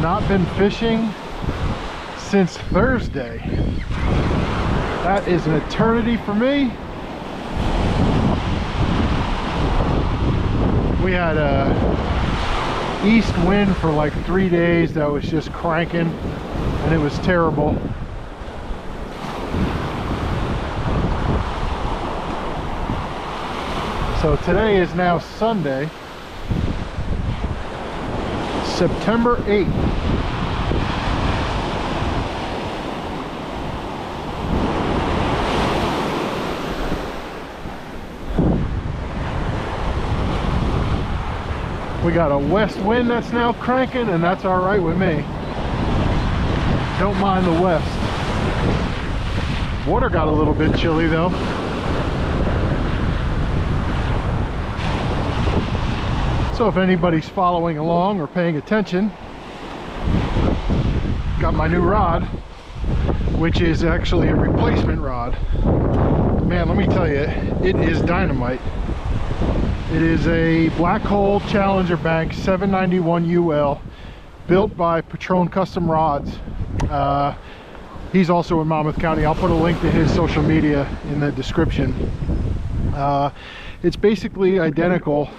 not been fishing since Thursday. That is an eternity for me. We had a east wind for like 3 days that was just cranking, and it was terrible. So today is now Sunday, September 8th. We got a west wind that's now cranking, and that's all right with me. Don't mind the west. Water got a little bit chilly though. So if anybody's following along or paying attention, got my new rod, which is actually a replacement rod. Man, let me tell you, it is dynamite. It is a Black Hole Challenger Bank 791 UL, built by Patron Custom Rods. He's also in Monmouth County. I'll put a link to his social media in the description. It's basically identical,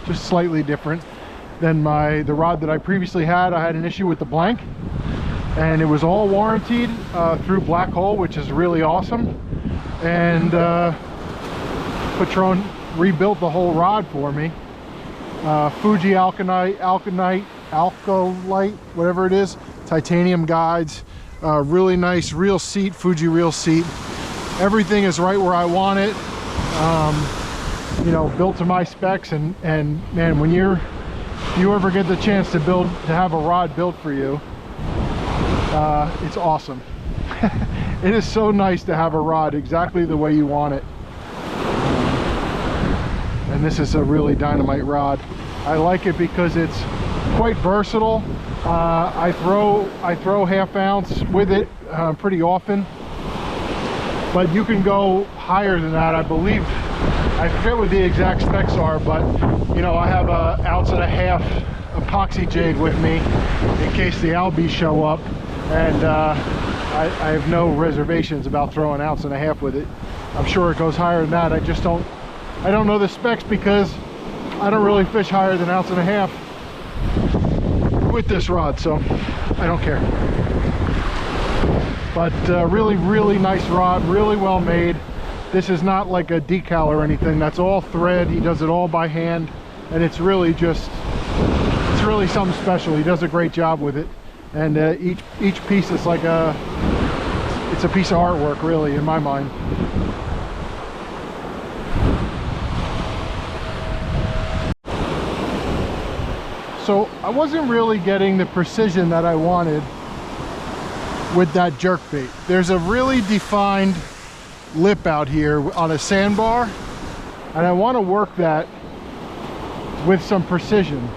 just slightly different than the rod that I previously had. I had an issue with the blank, and it was all warranted through Black Hole, which is really awesome. And Patron rebuilt the whole rod for me. Fuji alkalite, whatever it is, titanium guides, really nice reel seat, Fuji reel seat. Everything is right where I want it. You know, built to my specs, and man, when you ever get the chance to have a rod built for you, it's awesome. It is so nice to have a rod exactly the way you want it. And this is a really dynamite rod. I like it because it's quite versatile. I throw half ounce with it pretty often, but you can go higher than that. I believe, I forget what the exact specs are, but you know, I have a 1.5 ounce epoxy jig with me in case the albies show up, and I have no reservations about throwing 1.5 ounces with it. I'm sure it goes higher than that. I don't know the specs because I don't really fish higher than 1.5 ounces with this rod, so I don't care. But really nice rod, really well made. This is not like a decal or anything. That's all thread. He does it all by hand, and it's really something special. He does a great job with it, and each piece is like it's a piece of artwork, really, in my mind. So I wasn't really getting the precision that I wanted with that jerkbait. There's a really defined lip out here on a sandbar, and I want to work that with some precision,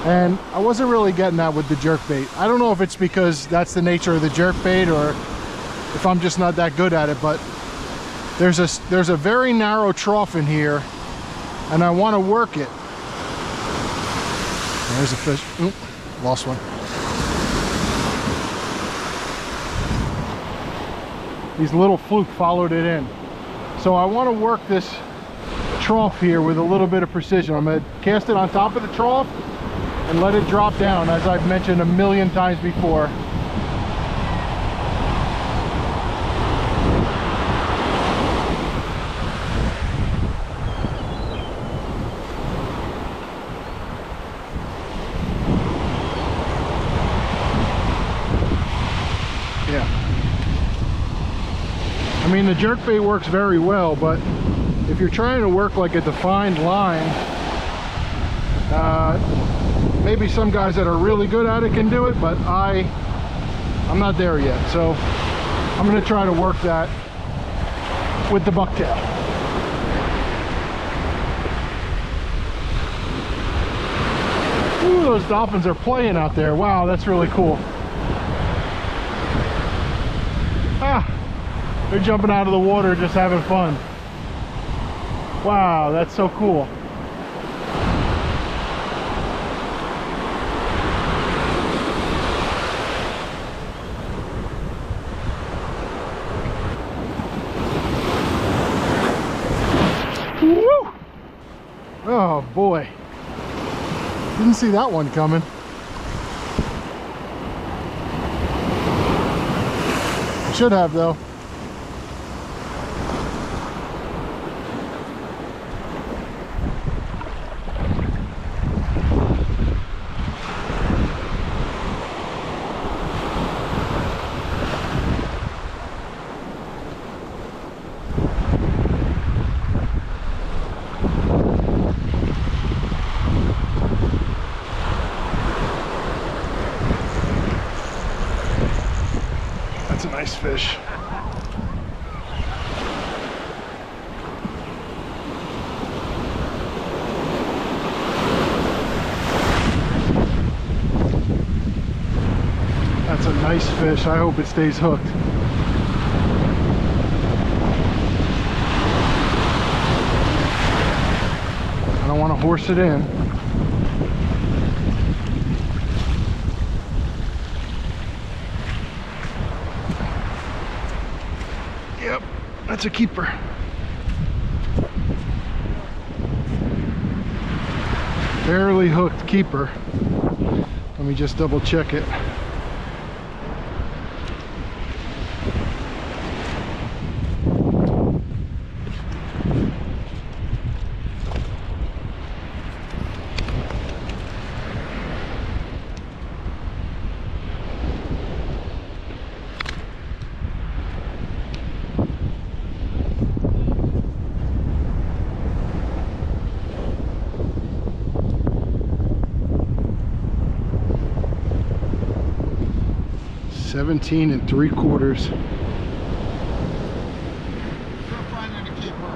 and I wasn't really getting that with the jerkbait. I don't know if it's because that's the nature of the jerkbait or if I'm just not that good at it, but there's a very narrow trough in here, and I want to work it. There's a fish. Oop, lost one. These little fluke followed it in. So I want to work this trough here with a little bit of precision. I'm going to cast it on top of the trough and let it drop down, as I've mentioned a million times before. I mean, the jerkbait works very well, but if you're trying to work like a defined line, maybe some guys that are really good at it can do it, but I'm not there yet. So I'm going to try to work that with the bucktail. Ooh, those dolphins are playing out there. Wow, that's really cool. They're jumping out of the water, just having fun. Wow, that's so cool. Oh boy. Didn't see that one coming. Should have though. That's a nice fish. That's a nice fish. I hope it stays hooked. I don't want to horse it in. Yep, that's a keeper. Barely hooked keeper. Let me just double check it. $17 3/4. Rough finding a keeper.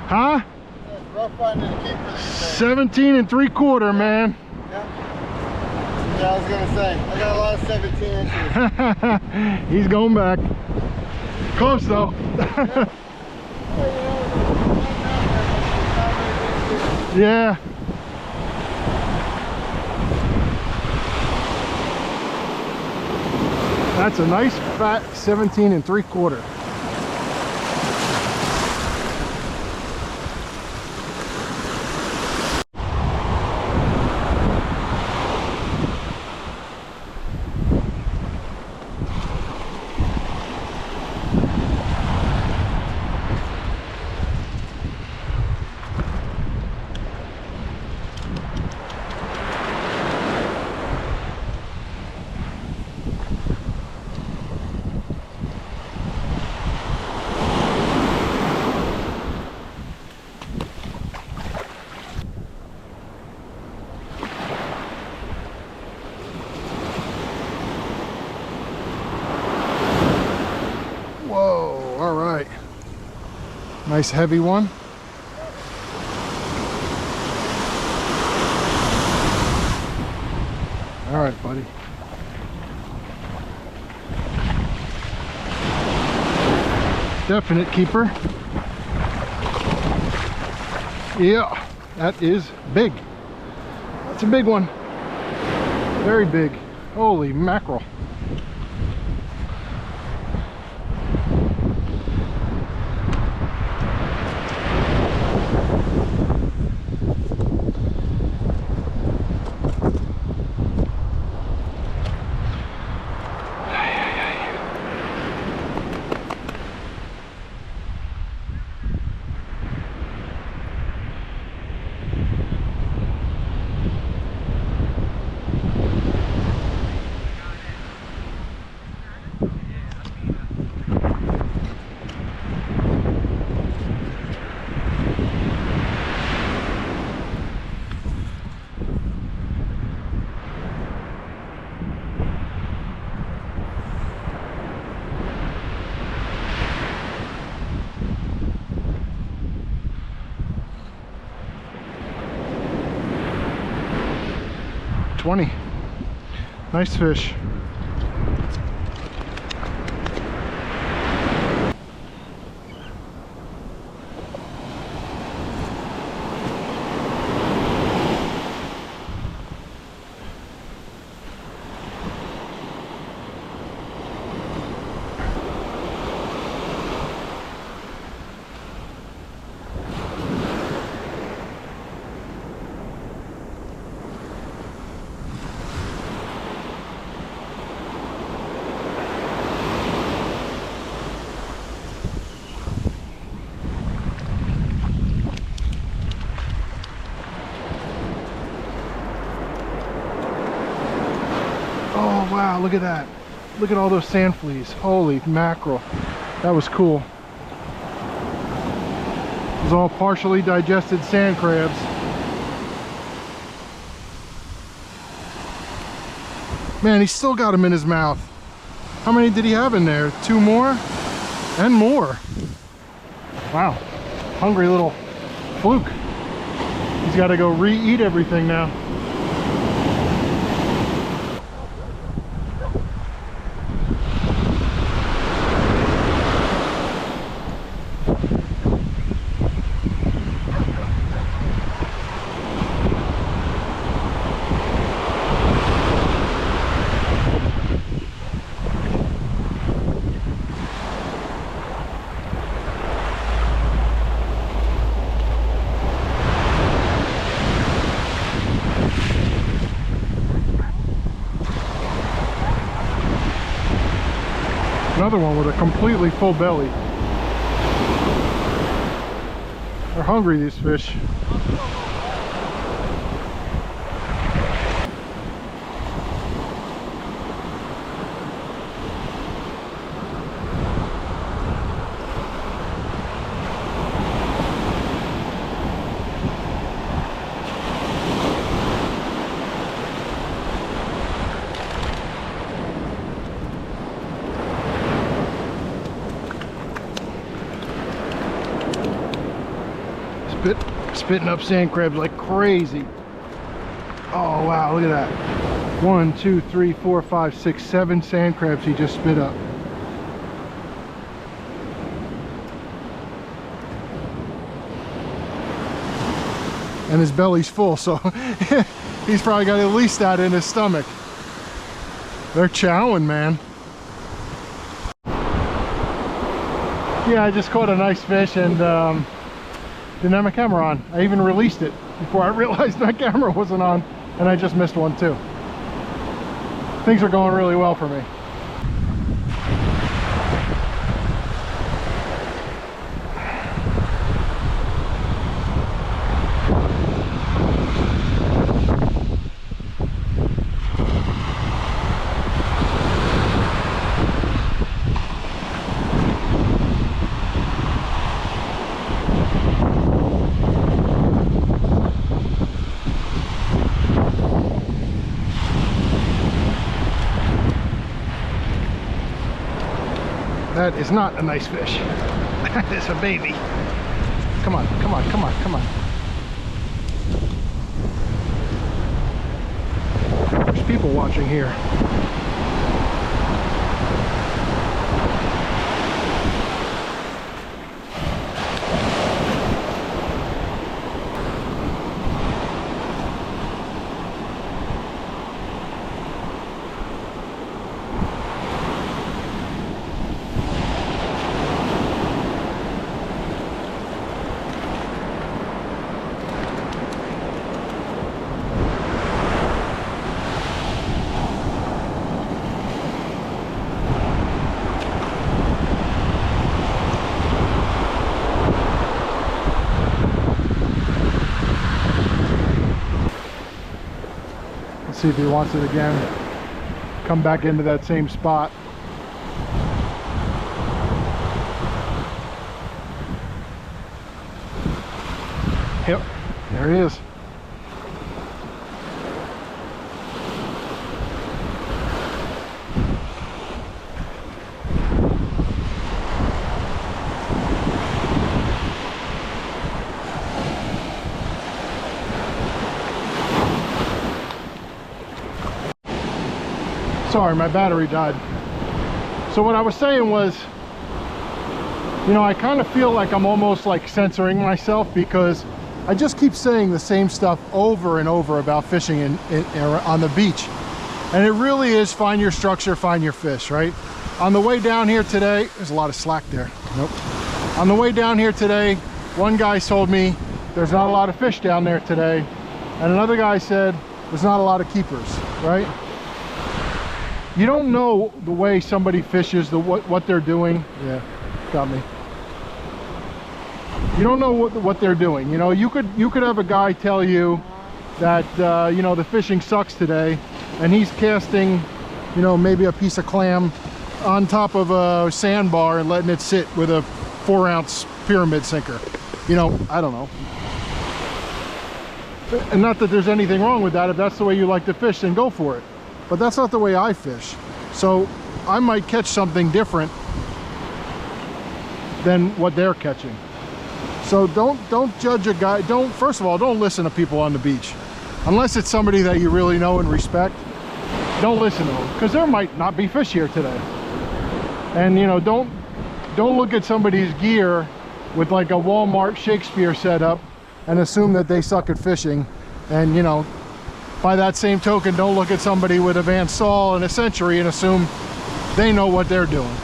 Huh? Yeah, rough finding a keeper. 17 3/4, man. Yeah. Yeah, I was gonna say, I got a lot of 17 inches. He's going back. Close though. Yeah. That's a nice fat 17 3/4. Whoa, all right. Nice heavy one. All right, buddy. Definite keeper. Yeah, that is big. That's a big one. Very big. Holy mackerel. $20. Nice fish. wow, look at that. Look at all those sand fleas. Holy mackerel. That was cool. It was all partially digested sand crabs. Man, he still got them in his mouth. How many did he have in there? 2 more? And more. Wow. Hungry little Fluke. He's got to go re-eat everything now. Another one with a completely full belly. They're hungry, these fish. Spitting up sand crabs like crazy. Oh wow, look at that. 1, 2, 3, 4, 5, 6, 7 sand crabs he just spit up. And his belly's full, so he's probably got at least that in his stomach. They're chowing, man. Yeah, I just caught a nice fish and didn't have my camera on. I even released it before I realized my camera wasn't on, and I just missed one too. Things are going really well for me. That is not a nice fish. That is a baby. Come on, come on, come on, come on. There's people watching here. See if he wants it again. Come back into that same spot. Yep, there he is. Sorry, my battery died. So what I was saying was, you know, I kind of feel like I'm almost like censoring myself because I just keep saying the same stuff over and over about fishing on the beach. And it really is find your structure, find your fish, right? On the way down here today, there's a lot of slack there. Nope. On the way down here today, one guy told me there's not a lot of fish down there today. And another guy said there's not a lot of keepers, right? You don't know the way somebody fishes, what they're doing. Yeah, got me. You don't know what they're doing. You know, you could have a guy tell you that you know, the fishing sucks today, and he's casting you know, maybe a piece of clam on top of a sandbar and letting it sit with a 4-ounce pyramid sinker. You know, I don't know. And not that there's anything wrong with that. If that's the way you like to fish, then go for it. But that's not the way I fish. So I might catch something different than what they're catching. So don't judge a guy. First of all, don't listen to people on the beach. Unless it's somebody that you really know and respect, don't listen to them, because there might not be fish here today. And you know, don't look at somebody's gear with like a Walmart Shakespeare setup and assume that they suck at fishing. And you know, by that same token, don't look at somebody with a Van Saul and a Century and assume they know what they're doing.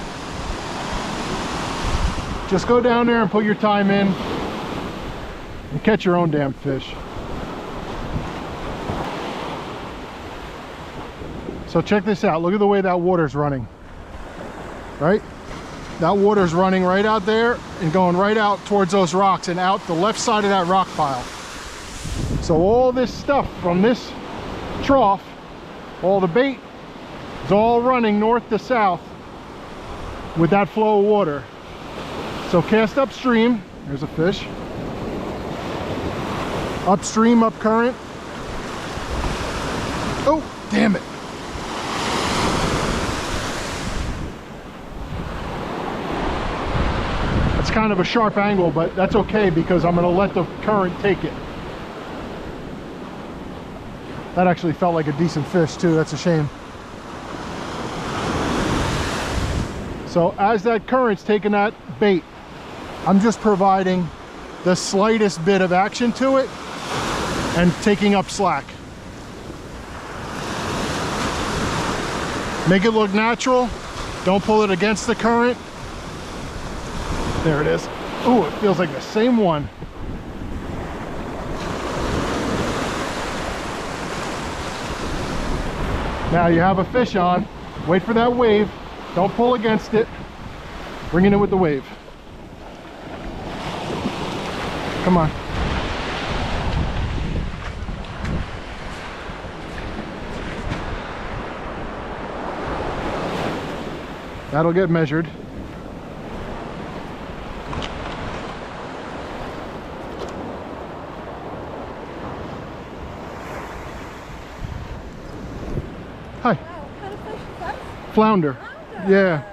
Just go down there and put your time in and catch your own damn fish. So check this out. Look at the way that water's running. Right? That water's running right out there and going right out towards those rocks and out the left side of that rock pile. So all this stuff from this trough, all the bait, is all running north to south with that flow of water. So cast upstream. There's a fish. Upstream, up current. Oh, damn it. It's kind of a sharp angle, but that's okay because I'm going to let the current take it. That actually felt like a decent fish too. That's a shame. So as that current's taking that bait, I'm just providing the slightest bit of action to it and taking up slack. Make it look natural. Don't pull it against the current. There it is. Oh, it feels like the same one. Now you have a fish on. Wait for that wave. Don't pull against it. Bring it in with the wave. Come on. That'll get measured. Hi. Wow, what kind of fish is that? Flounder. Flounder. Yeah.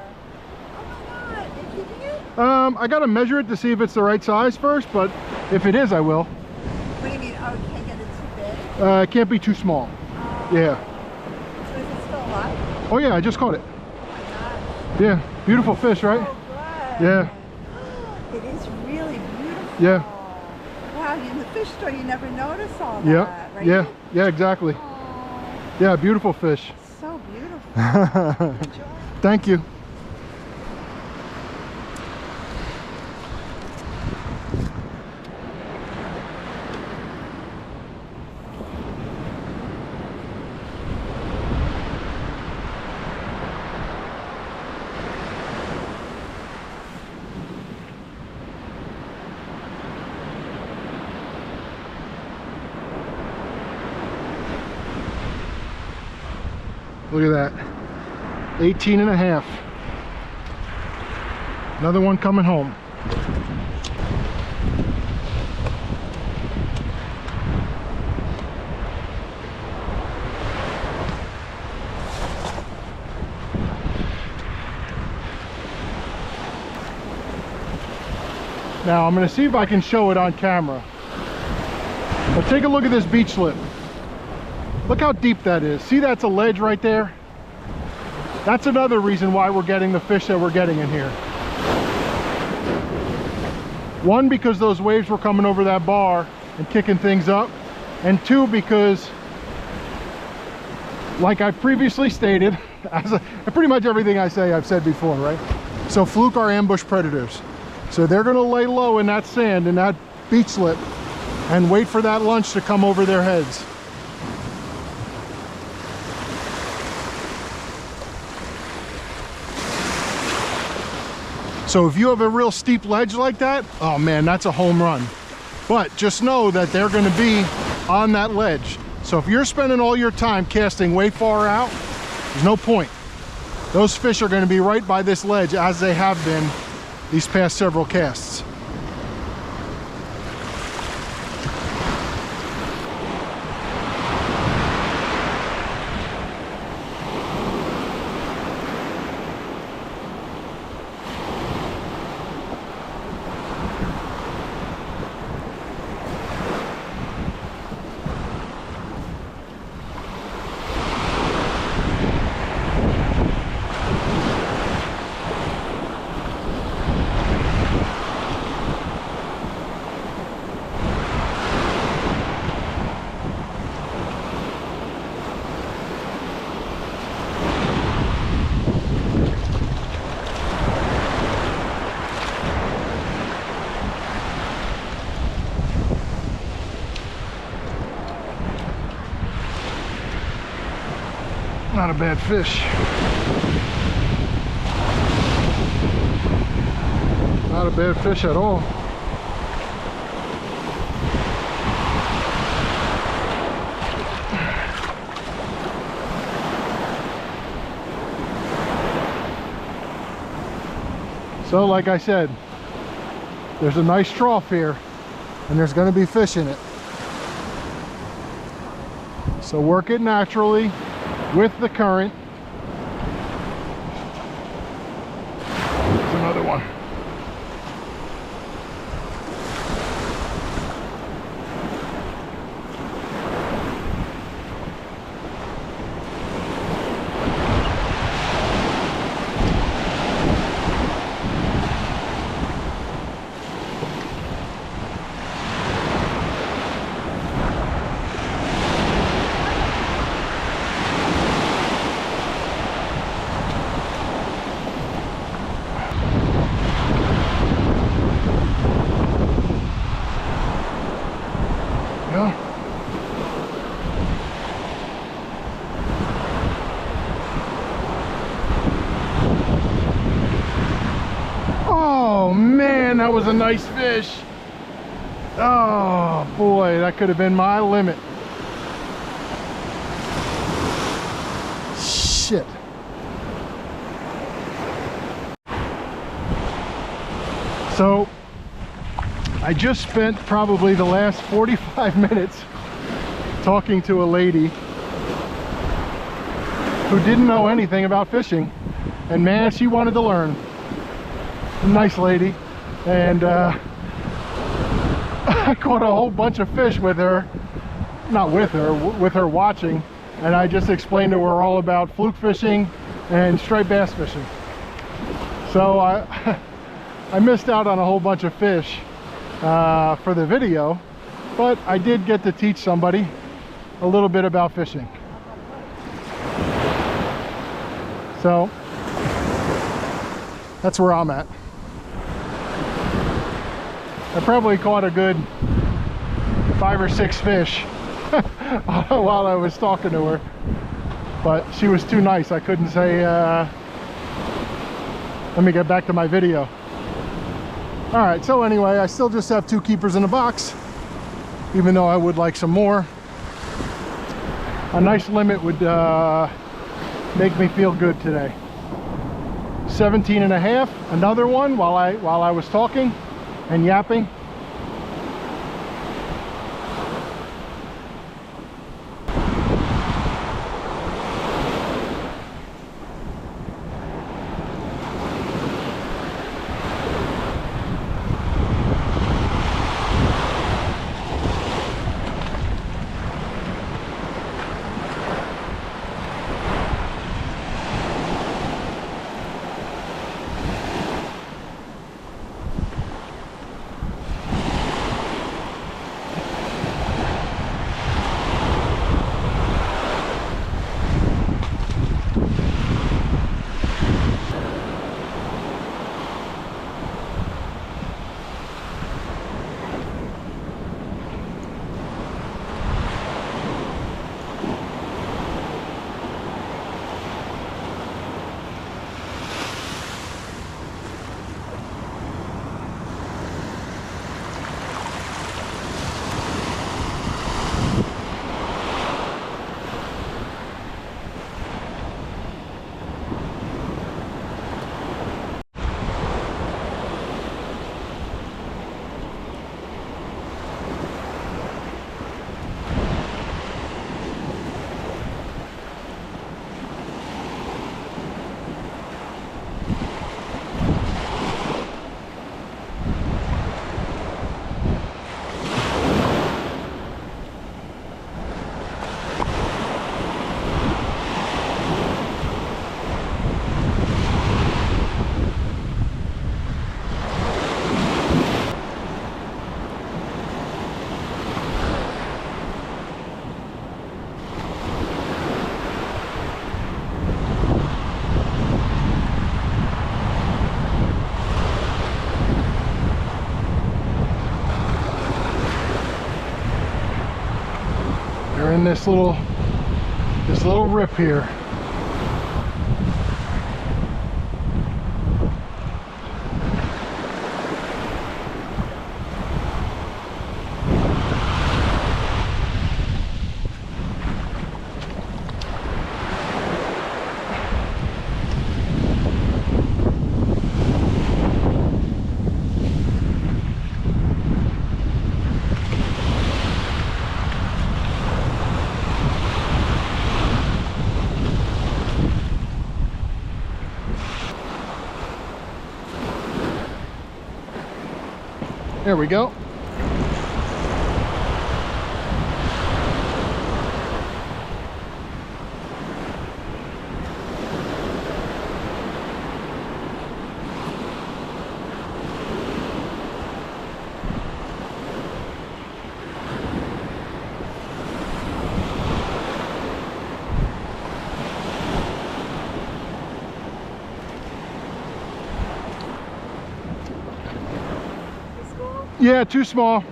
Oh my God, are you keeping it? I gotta measure it to see if it's the right size first, but if it is, I will. What do you mean? Oh, you can't get it too big? It can't be too small. Yeah. So is it still alive? Oh yeah, I just caught it. Oh my gosh. Yeah, beautiful fish, right? Oh, good. Yeah. It is really beautiful. Yeah. Wow, in the fish store you never notice all Yeah. that, right? Yeah. Yeah, exactly. Oh, Yeah, beautiful fish. so beautiful. Enjoy. Thank you. Look at that. 18 and a half. Another one coming home. Now I'm going to see if I can show it on camera. But take a look at this beach lip. Look how deep that is. See, that's a ledge right there? That's another reason why we're getting the fish that we're getting in here. One, because those waves were coming over that bar and kicking things up. And two, because, like I previously stated, pretty much everything I say I've said before, right? So Fluke are ambush predators. So they're gonna lay low in that sand, in that beach lip, and wait for that lunch to come over their heads. So if you have a real steep ledge like that, oh man, that's a home run. But just know that they're gonna be on that ledge. So if you're spending all your time casting way far out, There's no point. Those fish are going to be right by this ledge as they have been these past several casts. Not a bad fish. Not a bad fish at all. So like I said, there's a nice trough here and there's going to be fish in it. So work it naturally with the current. There's another one. Oh man, that was a nice fish. Oh boy, that could have been my limit. Shit. So I just spent probably the last 45 minutes talking to a lady who didn't know anything about fishing, and man, she wanted to learn. Nice lady. And I caught a whole bunch of fish with her, not with her, with her watching, and I just explained to her all about fluke fishing and striped bass fishing. So I missed out on a whole bunch of fish for the video, but I did get to teach somebody a little bit about fishing. So that's where I'm at. I probably caught a good 5 or 6 fish while I was talking to her, but she was too nice. I couldn't say, let me get back to my video. All right, so anyway, I still just have 2 keepers in the box, even though I would like some more. A nice limit would make me feel good today. 17.5, another one while I was talking and yapping. They're in this little rip here. There we go. Yeah, too small.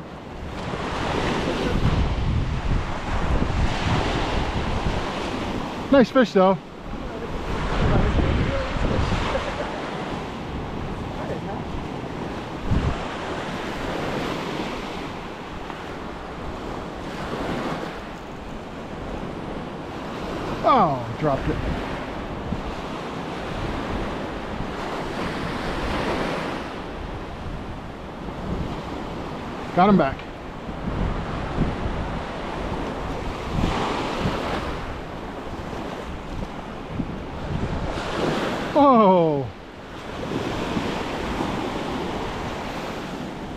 Nice fish though. Oh, dropped it. Got him back. Oh.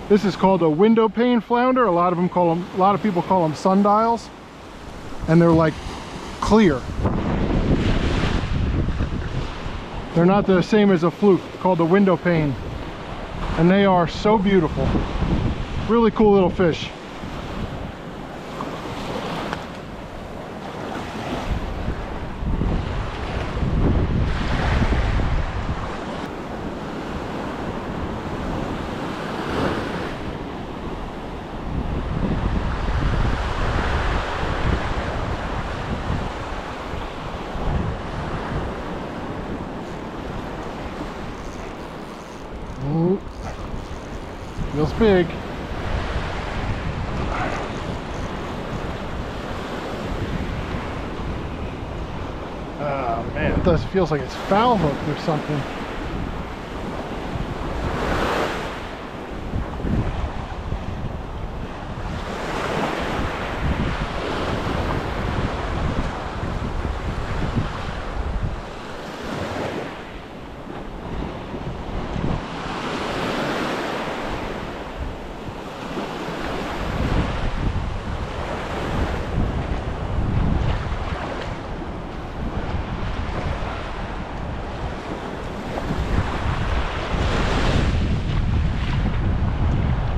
This is called a window pane flounder. A lot of people call them sundials, and they're like clear. They're not the same as a fluke, called a window pane, and they are so beautiful. Really cool little fish. Ooh, feels big. Oh man, it feels like it's foul hooked or something.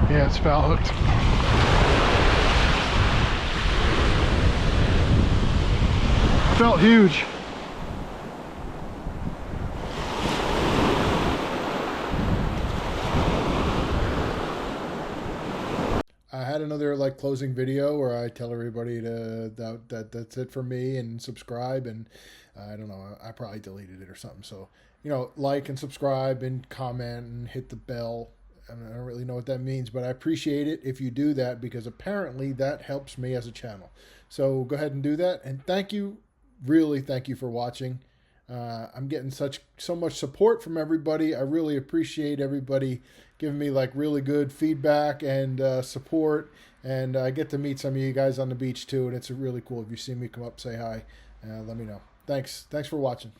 Yeah, it's foul hooked. Felt huge. I had another like closing video where I tell everybody that's it for me and subscribe, and I don't know, I probably deleted it or something. So, like and subscribe and comment and hit the bell. I don't really know what that means, but I appreciate it if you do that, because apparently that helps me as a channel. So go ahead and do that, and thank you, really thank you for watching. I'm getting so much support from everybody. I really appreciate everybody giving me like really good feedback and support, and I get to meet some of you guys on the beach too, and it's really cool. If you see me, come up, say hi, let me know. Thanks for watching.